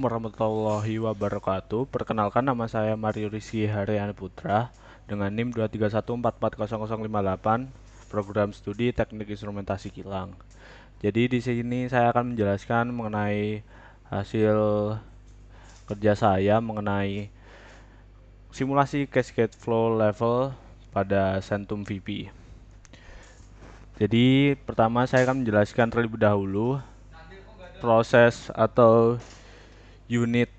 Warahmatullahi wabarakatuh. Perkenalkan, nama saya Mario Rizky Haryani Putra dengan NIM 231440058, program studi Teknik Instrumentasi Kilang. Jadi di sini saya akan menjelaskan mengenai hasil kerja saya mengenai simulasi cascade flow level pada Centum VP. Jadi pertama saya akan menjelaskan terlebih dahulu proses atau unit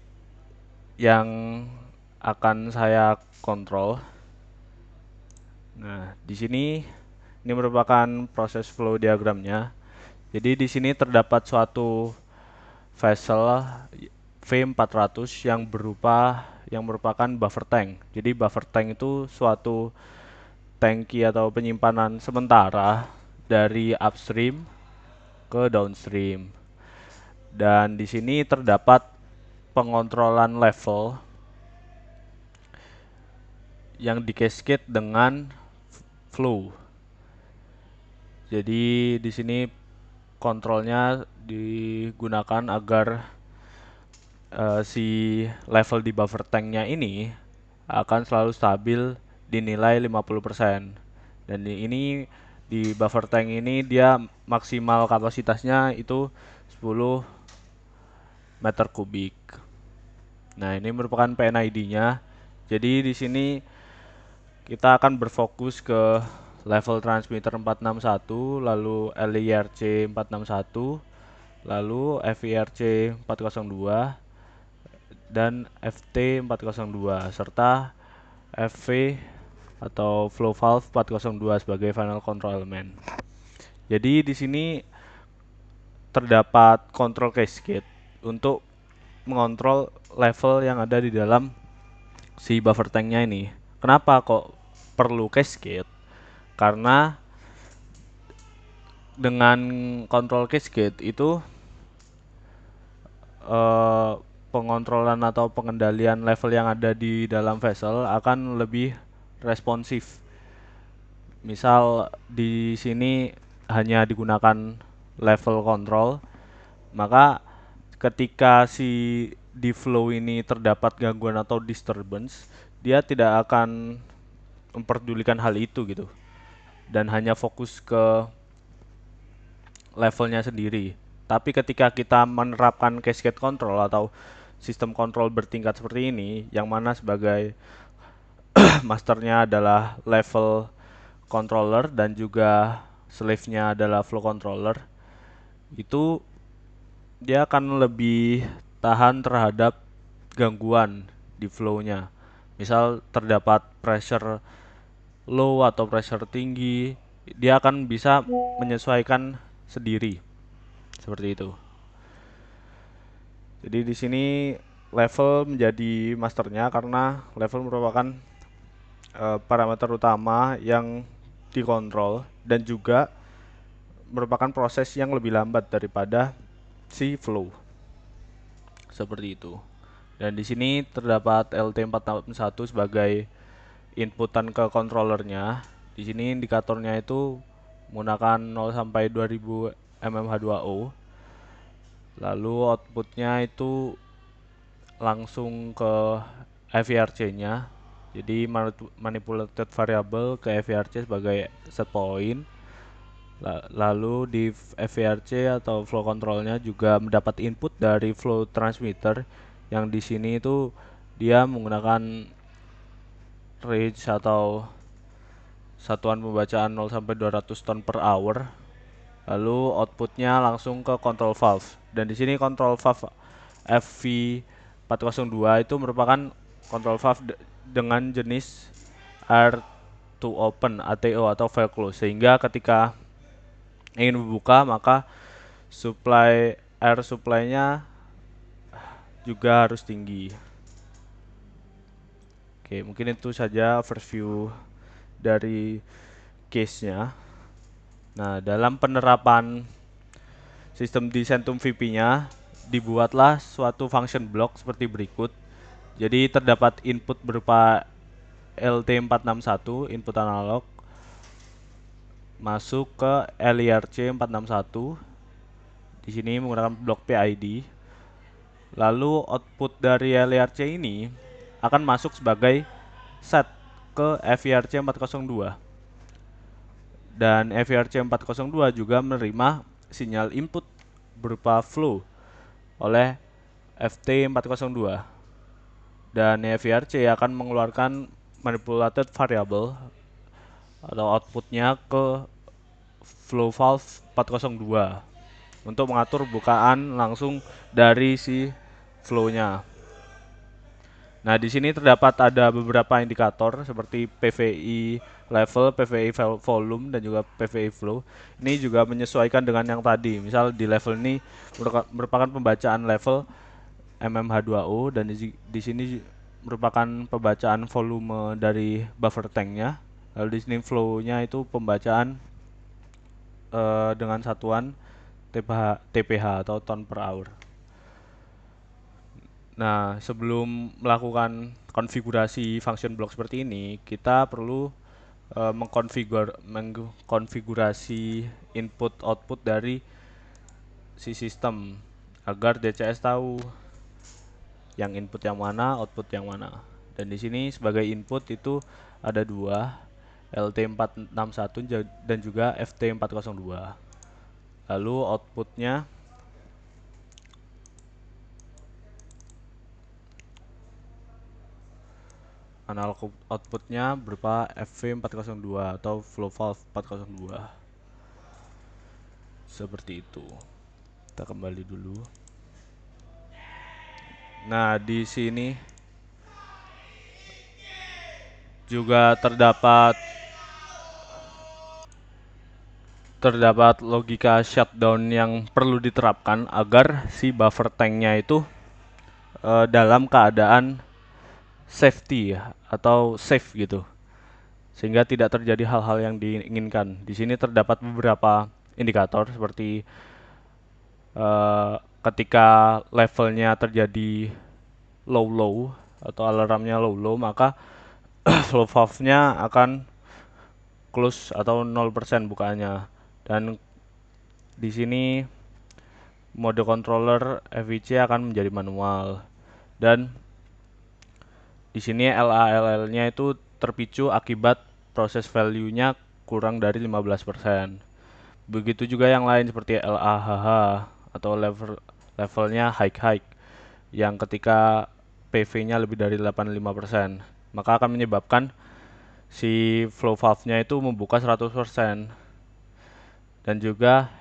yang akan saya kontrol. Nah, di sini ini merupakan proses flow diagramnya. Jadi di sini terdapat suatu vessel V400 yang merupakan buffer tank. Jadi buffer tank itu suatu tangki atau penyimpanan sementara dari upstream ke downstream. Dan di sini terdapat pengontrolan level yang di-cascade dengan flow. Jadi di sini kontrolnya digunakan agar si level di buffer tanknya ini akan selalu stabil di nilai 50%. Dan ini di buffer tank ini dia maksimal kapasitasnya itu 10 meter kubik. Nah, ini merupakan PNID-nya. Jadi di sini kita akan berfokus ke level transmitter 461, lalu LIRC 461, lalu FIRC 402, dan FT 402, serta FV atau flow valve 402 sebagai final control element. Jadi di sini terdapat control cascade untuk mengontrol level yang ada di dalam si buffer tanknya ini. Kenapa kok perlu cascade? Karena dengan control cascade itu eh, pengontrolan atau pengendalian level yang ada di dalam vessel akan lebih responsif. Misal di sini hanya digunakan level control, maka ketika si di flow ini terdapat gangguan atau disturbance, dia tidak akan memperdulikan hal itu gitu, dan hanya fokus ke levelnya sendiri. Tapi ketika kita menerapkan cascade control atau sistem kontrol bertingkat seperti ini, yang mana sebagai masternya adalah level controller dan juga slave-nya adalah flow controller, itu dia akan lebih tahan terhadap gangguan di flow-nya. Misal terdapat pressure low atau pressure tinggi, dia akan bisa menyesuaikan sendiri. Seperti itu. Jadi di sini level menjadi masternya karena level merupakan parameter utama yang dikontrol dan juga merupakan proses yang lebih lambat daripada si flow. Seperti itu. Dan di sini terdapat LT461 sebagai inputan ke controllernya. Di sini indikatornya itu menggunakan 0 sampai 2000 mmH2O. Lalu outputnya itu langsung ke FVRC-nya. Jadi manipulated variable ke FVRC sebagai set point. Lalu di FVRC atau flow controlnya juga mendapat input dari flow transmitter yang di sini itu dia menggunakan range atau satuan pembacaan 0 sampai 200 ton per hour. Lalu outputnya langsung ke control valve. Dan di sini control valve FV402 itu merupakan control valve dengan jenis air to open ATO atau valve close, sehingga ketika ingin membuka maka air supply-nya juga harus tinggi. Oke, mungkin itu saja overview dari case-nya. Nah, dalam penerapan sistem di Centum VP-nya dibuatlah suatu function block seperti berikut. Jadi terdapat input berupa LT461, input analog, masuk ke LIRC 461. Di sini menggunakan blok PID. Lalu output dari LIRC ini akan masuk sebagai set ke FIRC 402. Dan FIRC 402 juga menerima sinyal input berupa flow oleh FT 402. Dan FIRC akan mengeluarkan manipulated variable atau outputnya ke flow valve 402 untuk mengatur bukaan langsung dari si flow-nya. Nah, di sini terdapat ada beberapa indikator seperti PVI level, PVI volume, dan juga PVI flow. Ini juga menyesuaikan dengan yang tadi. Misal di level ini merupakan pembacaan level mmH2O, dan di sini merupakan pembacaan volume dari buffer tanknya. Lalu di sini flow-nya itu pembacaan dengan satuan TPH atau ton per hour. Nah, sebelum melakukan konfigurasi function block seperti ini, kita perlu mengkonfigurasi input output dari si sistem agar DCS tahu yang input yang mana, output yang mana. Dan di sini sebagai input itu ada dua, LT461 dan juga FT402. Lalu outputnya analog outputnya berupa FV402 atau flow valve 402. Seperti itu. Kita kembali dulu. Nah, di sini juga terdapat logika shutdown yang perlu diterapkan agar si buffer tanknya itu dalam keadaan safety ya, atau safe gitu, sehingga tidak terjadi hal-hal yang diinginkan. Di sini terdapat beberapa indikator seperti ketika levelnya terjadi low atau alarmnya low, maka flow valve-nya akan close atau 0% bukaannya. Dan di sini mode controller FIC akan menjadi manual. Dan di sini LALL-nya itu terpicu akibat proses value-nya kurang dari 15%. Begitu juga yang lain seperti LAHH atau levelnya high yang ketika PV-nya lebih dari 85%, maka akan menyebabkan si flow valve-nya itu membuka 100%. Dan juga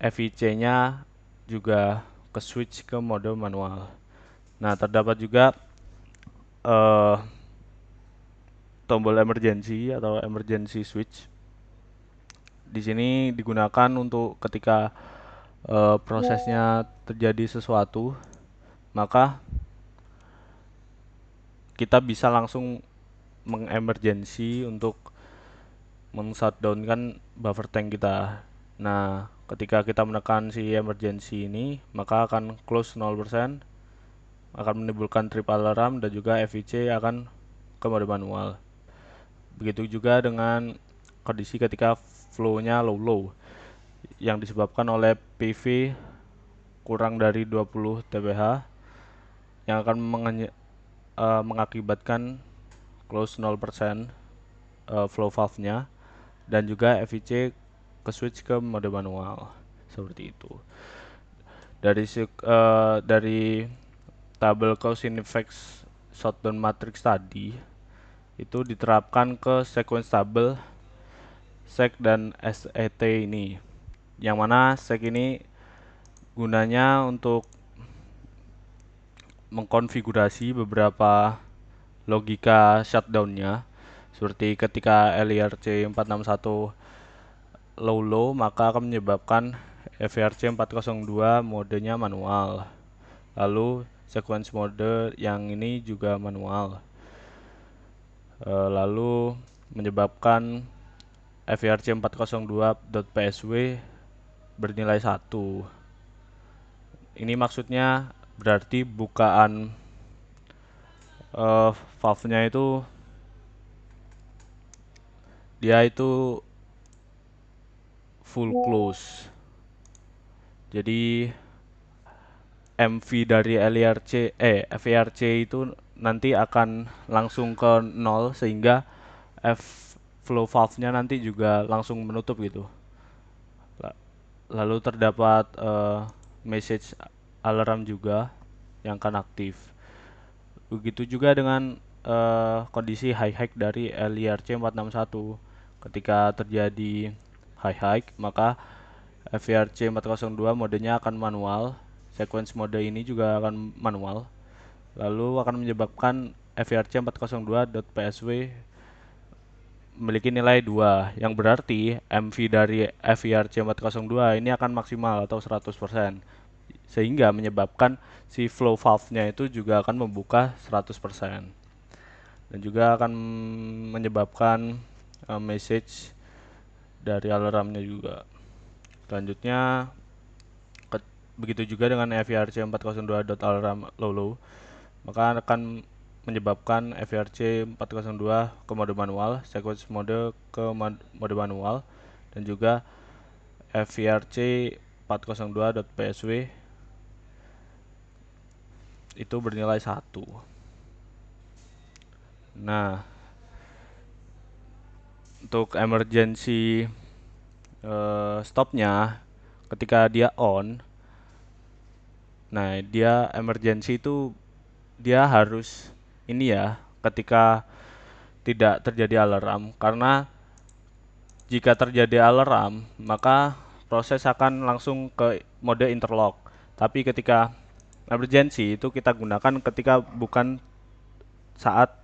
FIC-nya juga ke switch ke mode manual. Nah, terdapat juga uh, tombol emergency atau emergency switch. Di sini digunakan untuk ketika prosesnya terjadi sesuatu, maka kita bisa langsung mengemergency untuk men-shutdownkan buffer tank kita. Nah, ketika kita menekan si emergency ini, maka akan close 0%, akan menimbulkan trip alarm, dan juga FIC akan ke mode manual. Begitu juga dengan kondisi ketika flow-nya low yang disebabkan oleh PV kurang dari 20 TPH yang akan mengakibatkan close 0% flow valve-nya, dan juga FIC ke switch ke mode manual. Seperti itu. Dari tabel cause and effects shutdown matrix tadi itu diterapkan ke sequence tabel sec dan SET ini, yang mana sec ini gunanya untuk mengkonfigurasi beberapa logika shutdown-nya, seperti ketika LIRC 461 low maka akan menyebabkan FIRC 402 modenya manual. Lalu sequence mode yang ini juga manual. Lalu menyebabkan FIRC 402.psw bernilai 1. Ini maksudnya berarti bukaan valve-nya itu dia itu full close. Jadi MV dari FIRC itu nanti akan langsung ke nol, sehingga flow valve-nya nanti juga langsung menutup gitu. Lalu terdapat message alarm juga yang akan aktif. Begitu juga dengan kondisi high high dari LIRC 461. Ketika terjadi high high, maka FIRC 402 modenya akan manual. Sequence mode ini juga akan manual. Lalu akan menyebabkan FIRC 402.psw memiliki nilai 2, yang berarti MV dari FIRC 402 ini akan maksimal atau 100%, sehingga menyebabkan si flow valve-nya itu juga akan membuka 100%, dan juga akan menyebabkan message dari alarmnya juga. Selanjutnya begitu juga dengan FIRC 402.alarm low low, maka akan menyebabkan FIRC 402 ke mode manual, sequence mode ke mode manual, dan juga FIRC 402.psw itu bernilai 1. Nah, untuk emergency stopnya ketika dia on, nah dia emergency itu dia harus ini ya, ketika tidak terjadi alarm, karena jika terjadi alarm maka proses akan langsung ke mode interlock. Tapi ketika emergency itu kita gunakan ketika bukan saat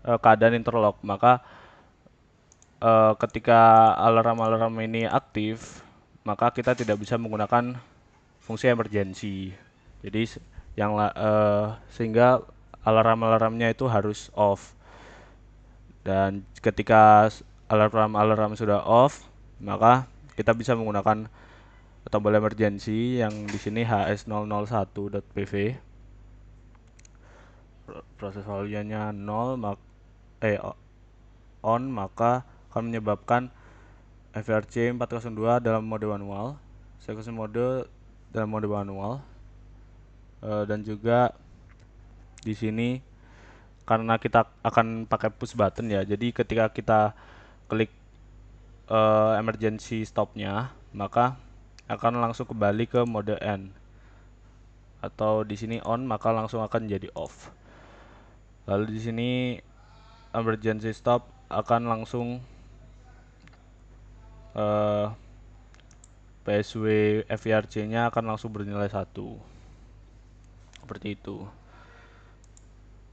keadaan interlock, maka ketika alarm-alarm ini aktif, maka kita tidak bisa menggunakan fungsi emergency. Jadi sehingga alarm-alarmnya itu harus off. Dan ketika alarm-alarm sudah off, maka kita bisa menggunakan tombol emergency yang di sini HS001.pv. Proses value-nya 0 on, maka akan menyebabkan FRC 402 dalam mode manual, sequence mode dalam mode manual, dan juga di sini karena kita akan pakai push button ya, jadi ketika kita klik emergency stopnya, maka akan langsung kembali ke mode N, atau di sini on maka langsung akan jadi off. Lalu di sini emergency stop akan langsung PSW FIRC-nya akan langsung bernilai 1. Seperti itu.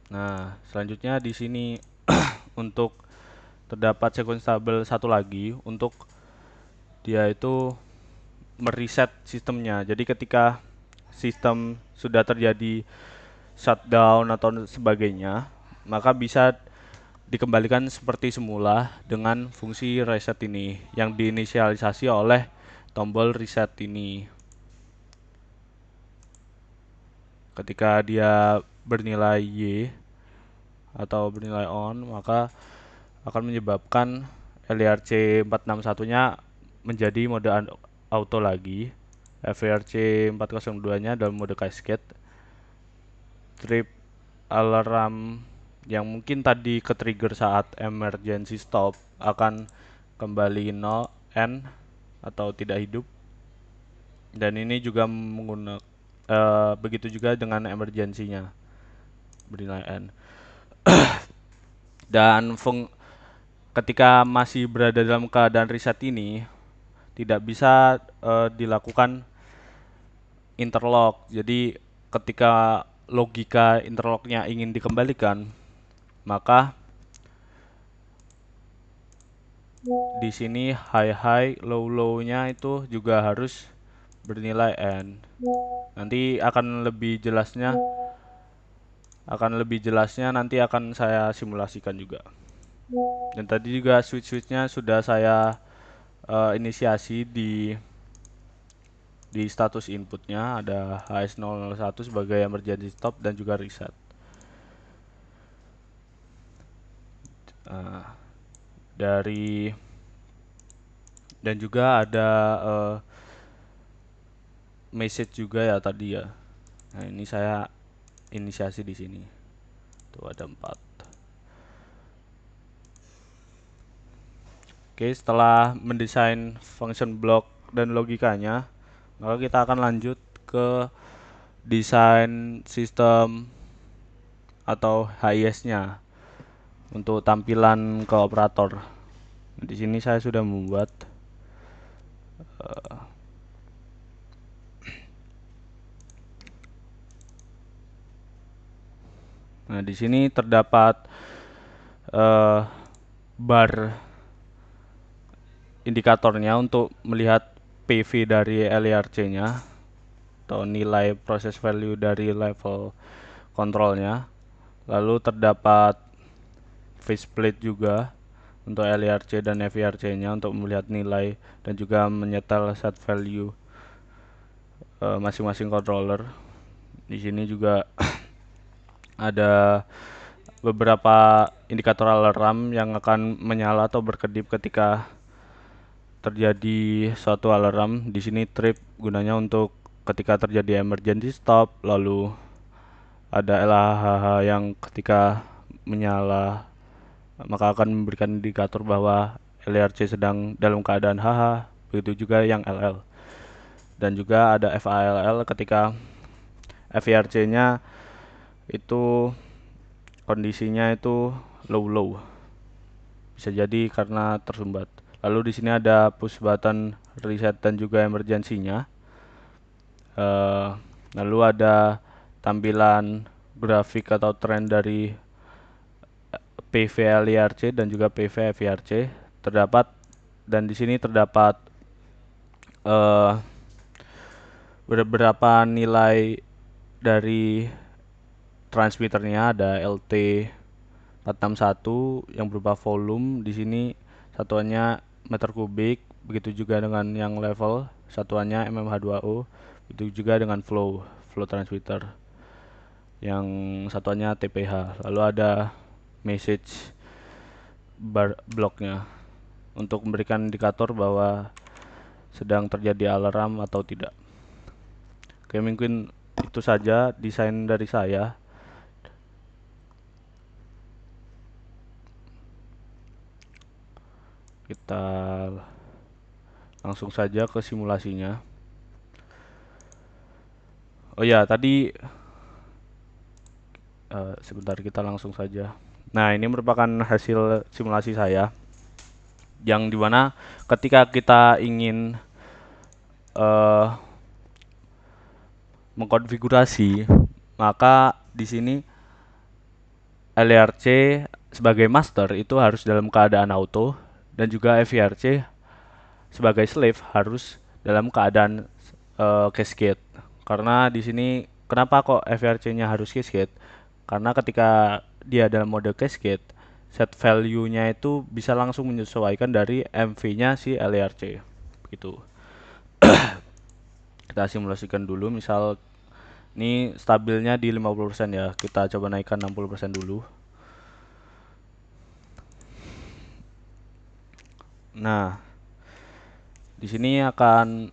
Nah, selanjutnya di sini untuk terdapat sequence table satu lagi untuk dia itu mereset sistemnya. Jadi ketika sistem sudah terjadi shutdown atau sebagainya, maka bisa dikembalikan seperti semula dengan fungsi reset ini yang diinisialisasi oleh tombol reset ini. Ketika dia bernilai Y atau bernilai on, maka akan menyebabkan LIRC 461-nya menjadi mode auto lagi, FIRC 402-nya dalam mode cascade, trip alarm yang mungkin tadi ke trigger saat emergency stop akan kembali 0 N atau tidak hidup, dan ini juga menggunakan begitu juga dengan emergency-nya bernilai N. Dan ketika masih berada dalam keadaan reset ini tidak bisa dilakukan interlock. Jadi ketika logika interlocknya ingin dikembalikan, maka di sini high high low low-nya itu juga harus bernilai N. Nanti akan lebih jelasnya nanti akan saya simulasikan juga. Dan tadi juga switch-switchnya sudah saya inisiasi di status inputnya, ada HS001 sebagai emergency stop dan juga reset. Dan juga ada message juga ya tadi ya. Nah, ini saya inisiasi di sini. Tuh ada 4. Oke, setelah mendesain function block dan logikanya, maka kita akan lanjut ke desain sistem atau HIS-nya untuk tampilan ke operator. Di sini saya sudah membuat nah, di sini terdapat bar indikatornya untuk melihat PV dari LIRC-nya atau nilai proses value dari level kontrolnya. Lalu terdapat faceplate juga untuk LIRC dan FIRC-nya untuk melihat nilai dan juga menyetel set value masing-masing controller. Di sini juga ada beberapa indikator alarm yang akan menyala atau berkedip ketika terjadi suatu alarm. Di sini trip gunanya untuk ketika terjadi emergency stop, lalu ada LHH yang ketika menyala maka akan memberikan indikator bahwa LRC sedang dalam keadaan HH, begitu juga yang LL. Dan juga ada FALL ketika FIRC-nya itu kondisinya itu low. Bisa jadi karena tersumbat. Lalu di sini ada push button reset dan juga emergensinya. Lalu ada tampilan grafik atau tren dari PV LIRC dan juga PV FIRC terdapat, dan di sini terdapat beberapa nilai dari transmitternya. Ada LT 461 yang berupa volume, di sini satuannya meter kubik, begitu juga dengan yang level satuannya mmH2O, begitu juga dengan flow transmitter yang satuannya TPH. Lalu ada message bar bloknya untuk memberikan indikator bahwa sedang terjadi alarm atau tidak. Oke, mungkin itu saja desain dari saya. Kita langsung saja ke simulasinya. Oh ya, tadi sebentar, kita langsung saja. Nah, ini merupakan hasil simulasi saya, yang dimana ketika kita ingin mengkonfigurasi, maka di sini LRC sebagai master itu harus dalam keadaan auto, dan juga FIRC sebagai slave harus dalam keadaan cascade. Karena di sini kenapa kok FRC-nya harus cascade? Karena ketika dia dalam mode cascade, set value-nya itu bisa langsung menyesuaikan dari MV-nya si LRC. Gitu. Kita simulasikan dulu, misal ini stabilnya di 50% ya. Kita coba naikkan 60% dulu. Nah, di sini akan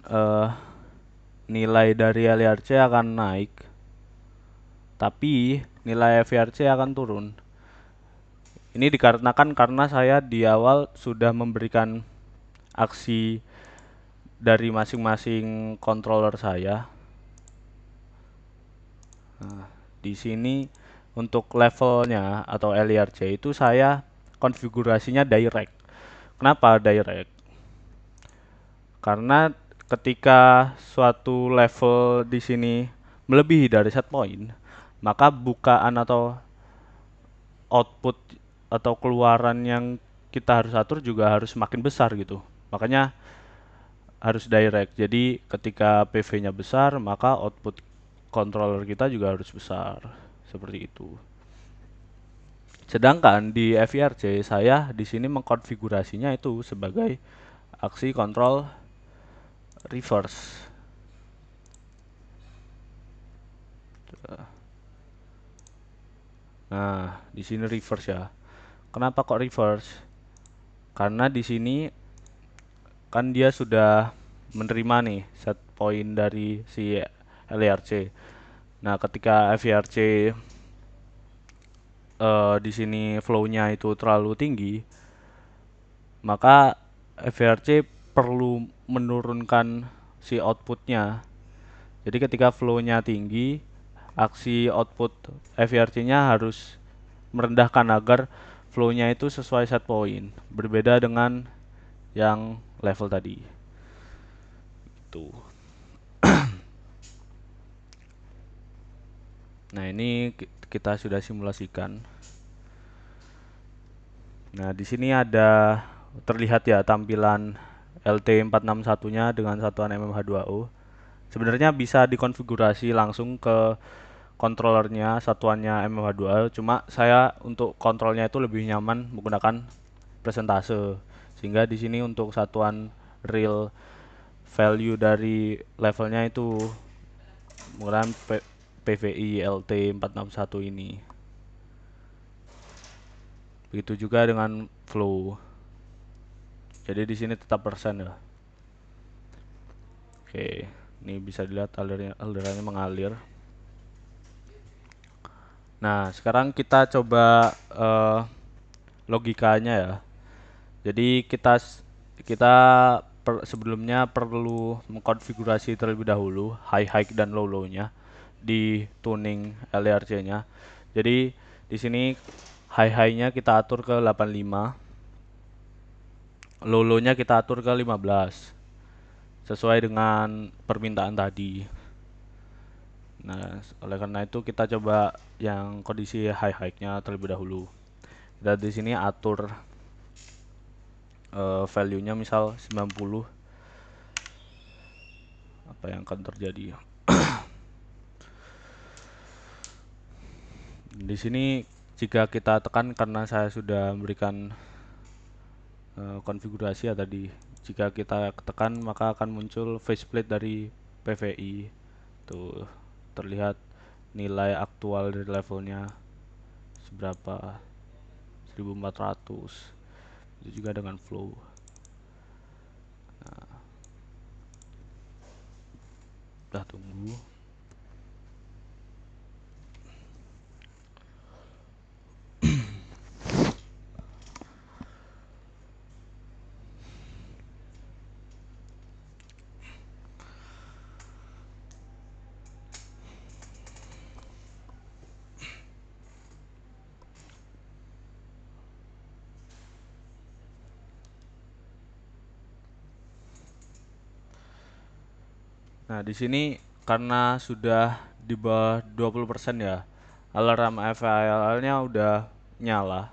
nilai dari LRC akan naik, tapi nilai FRC akan turun. Ini dikarenakan karena saya di awal sudah memberikan aksi dari masing-masing controller saya. Nah, di sini untuk levelnya atau LRC itu saya konfigurasinya direct. Kenapa direct? Karena ketika suatu level di sini melebihi dari set point, maka bukaan atau output atau keluaran yang kita harus atur juga harus semakin besar gitu. Makanya harus direct. Jadi ketika PV-nya besar, maka output controller kita juga harus besar. Seperti itu. Sedangkan di FIRC saya di sini mengkonfigurasinya itu sebagai aksi kontrol reverse. Nah, di sini reverse ya. Kenapa kok reverse? Karena di sini kan dia sudah menerima nih set point dari si LRC. Nah, ketika FVRC di sini flow-nya itu terlalu tinggi, maka FVRC perlu menurunkan si outputnya. Jadi ketika flow-nya tinggi, aksi output FVRC-nya harus merendahkan agar flow-nya itu sesuai set point. Berbeda dengan yang level tadi. Tuh. Nah, ini kita sudah simulasikan. Nah, di sini ada terlihat ya tampilan LT461-nya dengan satuan mmH2O. Sebenarnya bisa dikonfigurasi langsung ke kontrolernya satuannya mmH2O, cuma saya untuk kontrolnya itu lebih nyaman menggunakan presentase. Sehingga di sini untuk satuan real value dari levelnya itu menggunakan PVI LT461 ini. Begitu juga dengan flow. Jadi di sini tetap persen ya. Oke, ini bisa dilihat alirannya mengalir. Nah, sekarang kita coba logikanya ya. Jadi kita sebelumnya perlu mengkonfigurasi terlebih dahulu high dan low-nya di tuning LRC-nya. Jadi di sini high-nya kita atur ke 85, low-nya kita atur ke 15 sesuai dengan permintaan tadi. Nah, oleh karena itu kita coba yang kondisi high-nya terlebih dahulu. Dan di sini atur value-nya misal 90. Apa yang akan terjadi? Di sini jika kita tekan, karena saya sudah memberikan konfigurasi ya tadi, jika kita tekan maka akan muncul faceplate dari PVI. Tuh terlihat nilai aktual dari levelnya seberapa, 1400. Itu juga dengan flow. Nah, udah tunggu. Nah, di sini karena sudah di bawah 20% ya, alarm FILL-nya udah nyala.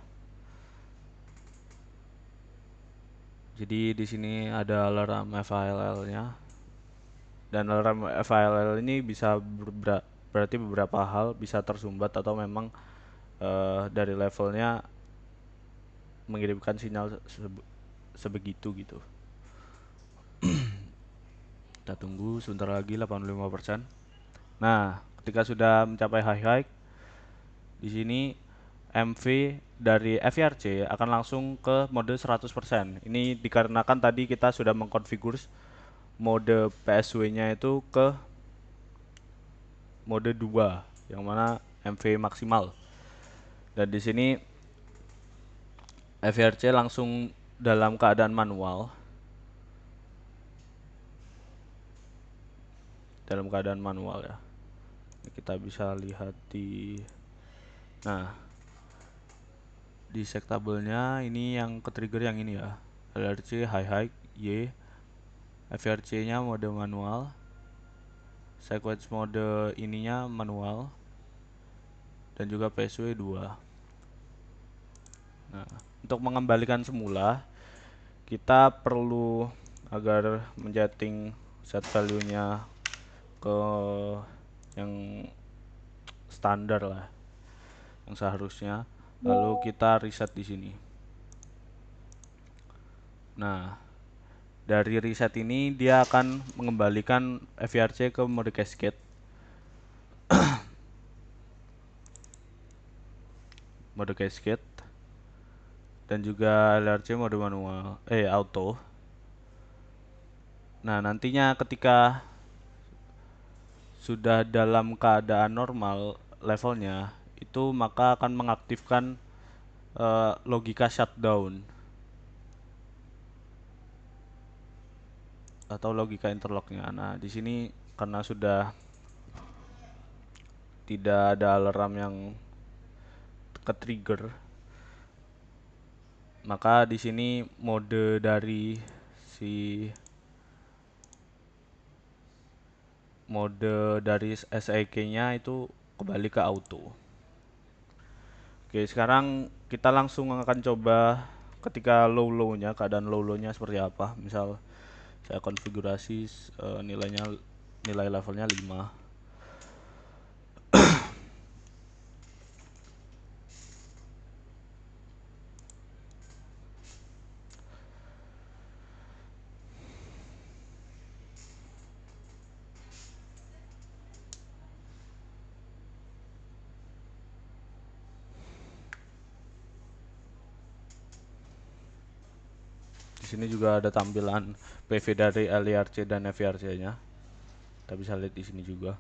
Jadi di sini ada alarm FILL-nya, dan alarm FILL ini bisa berarti beberapa hal bisa tersumbat atau memang dari levelnya mengirimkan sinyal sebegitu gitu. Kita tunggu sebentar lagi 85%. Nah, ketika sudah mencapai high, di sini MV dari FRC akan langsung ke mode 100%. Ini dikarenakan tadi kita sudah mengkonfigur mode PSW-nya itu ke mode 2, yang mana MV maksimal. Dan di sini FRC langsung dalam keadaan manual. Dalam keadaan manual ya. Kita bisa lihat di di set tabelnya ini yang ke trigger yang ini ya. LRC high Y, FRC-nya mode manual, sequence mode ininya manual, dan juga PSW 2. Nah, untuk mengembalikan semula, kita perlu agar menjetting set value-nya ke yang standar lah, yang seharusnya. Lalu kita reset di sini. Nah, dari reset ini dia akan mengembalikan FVRC ke mode cascade. Mode cascade dan juga LRC mode manual auto. Nah, nantinya ketika sudah dalam keadaan normal levelnya, itu maka akan mengaktifkan logika shutdown atau logika interlocknya. Nah, di sini karena sudah tidak ada alarm yang ke-trigger, maka di sini mode dari si SIK-nya itu kembali ke auto. Oke, sekarang kita langsung akan coba ketika low-low-nya, keadaan low-low-nya seperti apa. Misal saya konfigurasi nilai levelnya 5. Di sini juga ada tampilan PV dari LIRC dan FIRC-nya. Kita bisa lihat di sini juga.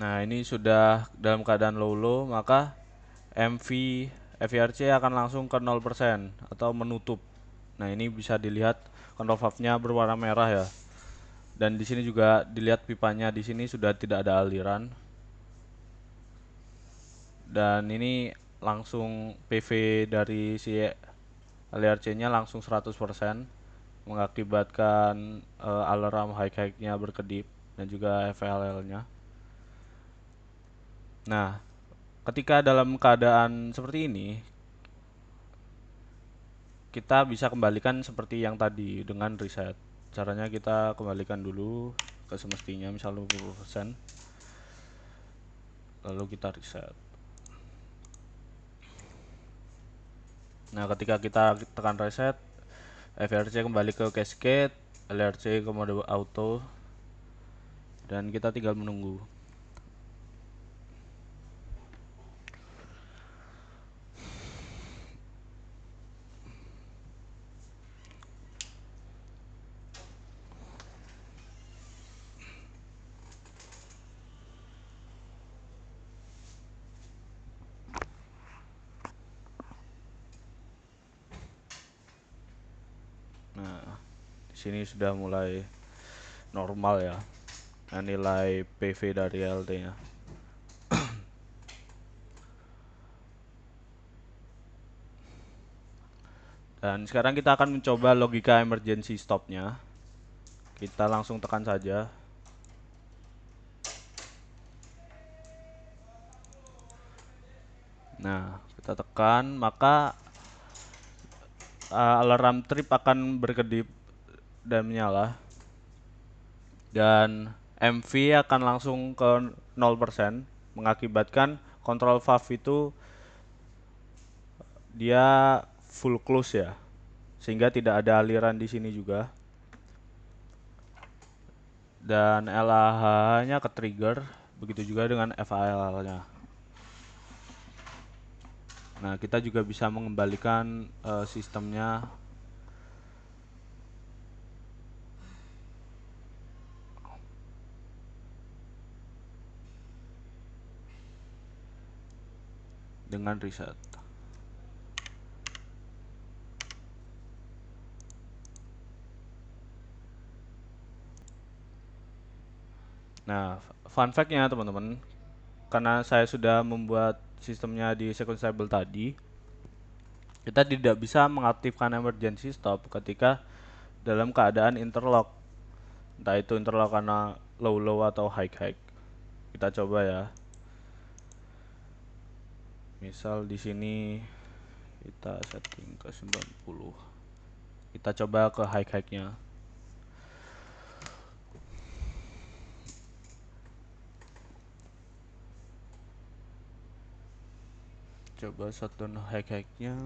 Nah, ini sudah dalam keadaan low-low, maka MV FIRC akan langsung ke 0% atau menutup. Nah, ini bisa dilihat control valve-nya berwarna merah ya. Dan di sini juga dilihat pipanya, di sini sudah tidak ada aliran. Dan ini langsung PV dari si LRC-nya langsung 100%, mengakibatkan alarm high-nya berkedip dan juga FLL-nya. Nah, ketika dalam keadaan seperti ini, kita bisa kembalikan seperti yang tadi dengan reset. Caranya kita kembalikan dulu ke semestinya, misal 20%, lalu kita reset. Nah, ketika kita tekan reset, FRC kembali ke cascade, LRC ke mode auto, dan kita tinggal menunggu. Nah, di sini sudah mulai normal ya, nah, nilai PV dari LT-nya. Dan sekarang kita akan mencoba logika emergency stop-nya. Kita langsung tekan saja. Nah, kita tekan, maka alarm trip akan berkedip dan menyala. Dan MV akan langsung ke 0%, mengakibatkan control valve itu dia full close ya, sehingga tidak ada aliran di sini juga. Dan LAH-nya ke trigger, begitu juga dengan FAL-nya. Nah, kita juga bisa mengembalikan sistemnya dengan reset. Nah, fun fact-nya teman-teman, karena saya sudah membuat sistemnya di sequenceable tadi, Kita tidak bisa mengaktifkan emergency stop ketika dalam keadaan interlock. Entah itu interlock karena low-low atau high-high. Kita coba ya. Misal di sini kita setting ke 90. Kita coba ke high-high-nya. Coba shutdown high-high-nya.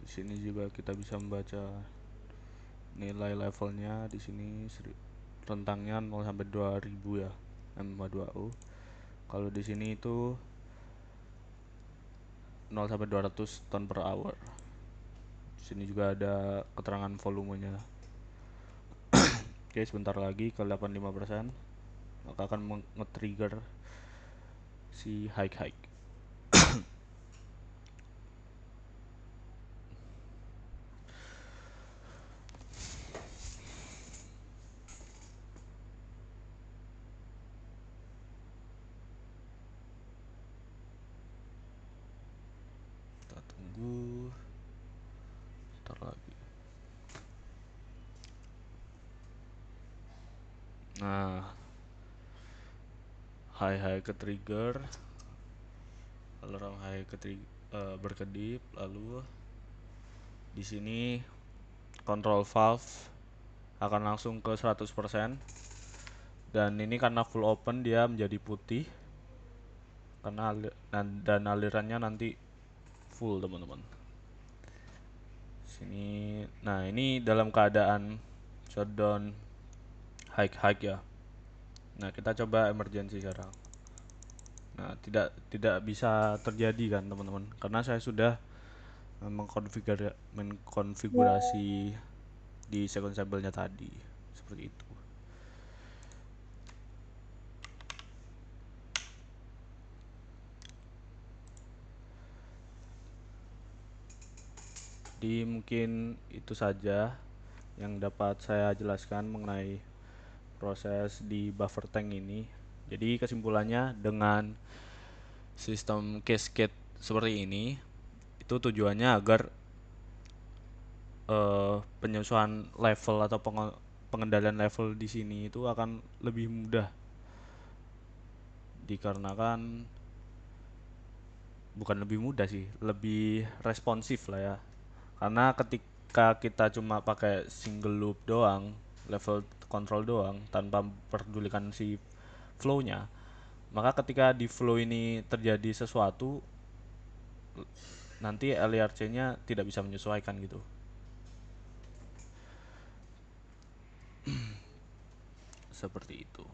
Di sini juga kita bisa membaca nilai levelnya. Di sini rentangnya 0 sampai 2000 ya, M52U. Kalau di sini itu 0 sampai 200 ton per hour. Di sini juga ada keterangan volumenya. Oke, sebentar lagi ke 85%, maka akan nge-trigger si high. Kita tunggu sebentar lagi. Nah, high ke trigger, alarm high berkedip, lalu di sini control valve akan langsung ke 100%, dan ini karena full open dia menjadi putih karena dan alirannya nanti full, teman-teman. Sini, nah ini dalam keadaan shutdown high ya. Nah, kita coba emergency sekarang. Nah, tidak bisa terjadi kan, teman-teman, karena saya sudah mengkonfigurasi di second sample-nya tadi seperti itu. Jadi mungkin itu saja yang dapat saya jelaskan mengenai proses di buffer tank ini. Jadi kesimpulannya, dengan sistem cascade seperti ini, itu tujuannya agar penyesuaian level atau pengendalian level di sini itu akan lebih mudah, dikarenakan bukan lebih mudah sih, lebih responsif lah ya. Karena ketika kita cuma pakai single loop doang, level control doang, tanpa pedulikan si flow-nya, maka ketika di flow ini terjadi sesuatu, nanti LRC-nya tidak bisa menyesuaikan gitu. Seperti itu.